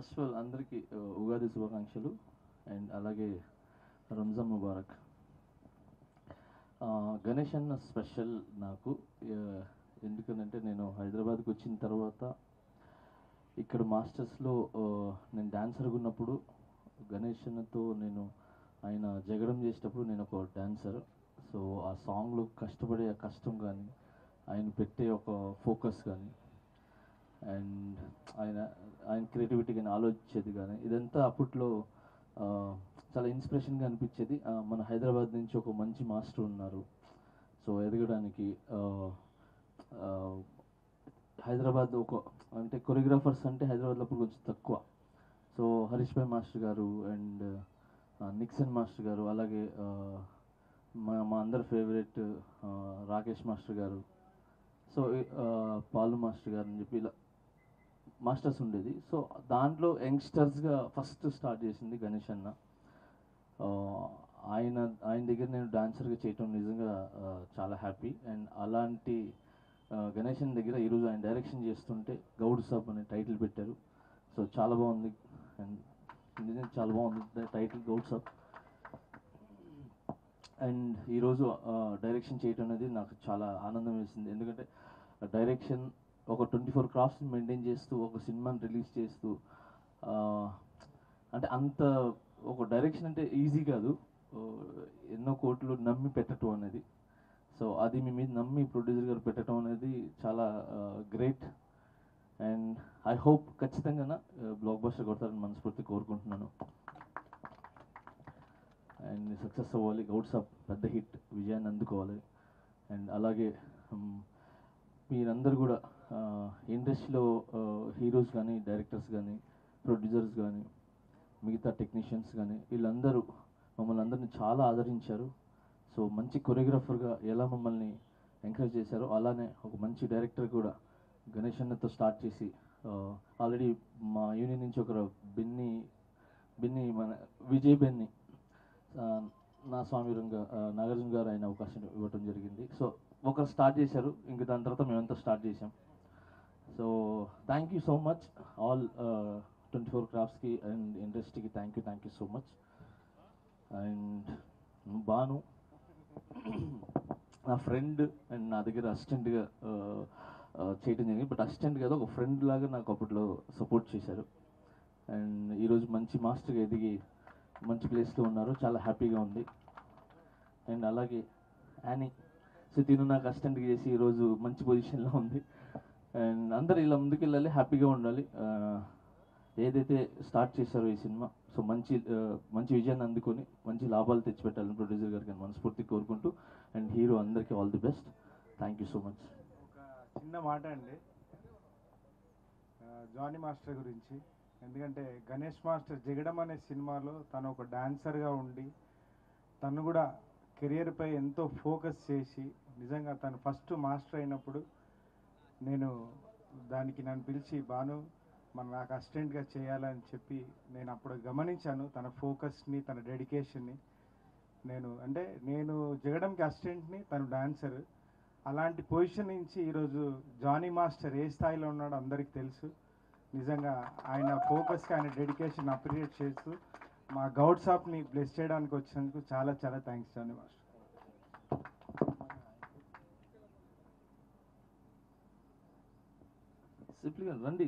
First of all అందరికీ ఉగాది శుభాకాంక్షలు and అలాగే రంజాన్ ముబారక్. గణేష్ అన్న స్పెషల్ నాకు, ఎందుకంటే నేను హైదరాబాద్కి వచ్చిన తర్వాత ఇక్కడ మాస్టర్స్లో నేను డాన్సర్గా ఉన్నప్పుడు గణేష్ అన్నతో నేను ఆయన జగడం చేసేటప్పుడు నేను ఒక డాన్సర్. సో ఆ సాంగ్లో కష్టపడే ఆ కష్టం కానీ, ఆయన పెట్టే ఒక ఫోకస్ కానీ, అండ్ ఆయన క్రియేటివిటీ కానీ, ఆలోచించేది కానీ, ఇదంతా అప్పట్లో చాలా ఇన్స్పిరేషన్గా అనిపించేది. మన హైదరాబాద్ నుంచి ఒక మంచి మాస్టర్ ఉన్నారు, సో ఎదగడానికి. హైదరాబాద్ అంటే కొరియోగ్రాఫర్స్ అంటే హైదరాబాద్లో అప్పుడు కొంచెం తక్కువ. సో హరీష్ భాయ్ మాస్టర్ గారు అండ్ నిక్సన్ మాస్టర్ గారు, అలాగే మా అందరి ఫేవరెట్ రాకేష్ మాస్టర్ గారు, సో పాలు మాస్టర్ గారు అని చెప్పి ఇలా మాస్టర్స్ ఉండేది. సో దాంట్లో యంగ్స్టర్స్గా ఫస్ట్ స్టార్ట్ చేసింది గణేష్ అన్న. ఆయన దగ్గర నేను డాన్సర్గా చేయటం నిజంగా చాలా హ్యాపీ. అండ్ అలాంటి గణేష్ అన్న దగ్గర ఈరోజు ఆయన డైరెక్షన్ చేస్తుంటే గౌడ్ సాబ్ అనే టైటిల్ పెట్టారు. సో చాలా బాగుంది, అండ్ నిజంగా చాలా బాగుంది టైటిల్ గౌడ్ సాబ్. అండ్ ఈరోజు డైరెక్షన్ చేయటం అనేది నాకు చాలా ఆనందం వేసింది, ఎందుకంటే డైరెక్షన్ ఒక 24 క్రాఫ్ట్స్ని మెయింటైన్ చేస్తూ ఒక సినిమాని రిలీజ్ చేస్తూ, అంటే అంత ఒక డైరెక్షన్ అంటే ఈజీ కాదు, ఎన్నో కోట్లు నమ్మి పెట్టడం అనేది. సో అది మీ మీద నమ్మి ప్రొడ్యూసర్ గారు పెట్టడం అనేది చాలా గ్రేట్. అండ్ ఐ హోప్ ఖచ్చితంగా బ్లాక్ బస్టర్ కొడతారని మనస్ఫూర్తి కోరుకుంటున్నాను. అండ్ సక్సెస్ అవ్వాలి, గౌడ్ సాబ్ పెద్ద హిట్ విజయాన్ని అందుకోవాలి. అండ్ అలాగే మీరందరూ కూడా ఇండస్ట్రీలో హీరోస్ కానీ, డైరెక్టర్స్ కానీ, ప్రొడ్యూసర్స్ కానీ, మిగతా టెక్నీషియన్స్ కానీ, వీళ్ళందరూ మమ్మల్ని అందరినీ చాలా ఆదరించారు. సో మంచి కొరియోగ్రాఫర్గా ఎలా మమ్మల్ని ఎంకరేజ్ చేశారో అలానే ఒక మంచి డైరెక్టర్ కూడా గణేష్ అన్నతో స్టార్ట్ చేసి, ఆల్రెడీ మా యూనియన్ నుంచి ఒకరు బిన్ని మన విజయ్ బెన్ని నా స్వామిరంగా నాగార్జున గారు ఆయన అవకాశం ఇవ్వడం జరిగింది. సో ఒకరు స్టార్ట్ చేశారు, ఇంక దాని తర్వాత మేమంతా స్టార్ట్ చేసాం. So thank you so much all 24 క్రాఫ్ట్స్కి అండ్ ఇండస్ట్రీకి thank you so much. And Bhanu నా ఫ్రెండ్ అండ్ నా దగ్గర అసిస్టెంట్గా చేయడం జరిగింది, బట్ అసిస్టెంట్ కాదు, ఒక ఫ్రెండ్ లాగా నాకు అప్పట్లో సపోర్ట్ చేశారు. అండ్ ఈరోజు మంచి మాస్టర్గా ఎదిగి మంచి ప్లేస్లో ఉన్నారు, చాలా హ్యాపీగా ఉంది. అండ్ అలాగే యానీ, సో తిను నాకు అసిస్టెంట్గా చేసి ఈరోజు మంచి పొజిషన్లో ఉంది. అండ్ అందరు ఇలా ముందుకు వెళ్ళాలి, హ్యాపీగా ఉండాలి. ఏదైతే స్టార్ట్ చేశారో ఈ సినిమా, సో మంచి విజయాన్ని అందుకొని మంచి లాభాలు తెచ్చిపెట్టాలని ప్రొడ్యూసర్ గారికి మనస్ఫూర్తి కోరుకుంటూ, అండ్ హీరో అందరికీ all the best. Thank you so much. ఒక చిన్న మాట అండి జానీ మాస్టర్ గురించి, ఎందుకంటే గణేష్ మాస్టర్ జగడం అనే సినిమాలో తను ఒక డాన్సర్గా ఉండి తను కూడా కెరియర్పై ఎంతో ఫోకస్ చేసి, నిజంగా తను ఫస్ట్ మాస్టర్ అయినప్పుడు నన్ను పిలిచి బాను నాకు అసిస్టెంట్గా చేయాలని చెప్పి నేను అప్పుడు గమనించాను తన ఫోకస్ని, తన డెడికేషన్ని. నేను జగడంకి అసిస్టెంట్ని, తను డాన్సర్. అలాంటి పొజిషన్ నుంచి ఈరోజు జానీ మాస్టర్ ఏ స్థాయిలో ఉన్నాడో అందరికీ తెలుసు. నిజంగా ఆయన ఫోకస్కి, ఆయన డెడికేషన్ అప్రిషియేట్ చేస్తూ మా గౌడ్ సాబ్ని బ్లెస్ చేయడానికి వచ్చినందుకు చాలా చాలా థ్యాంక్స్ జానీ మాస్టర్. సింపుల్గా రండి,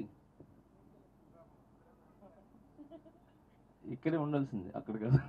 ఇక్కడే ఉండాల్సింది, అక్కడ కాదు.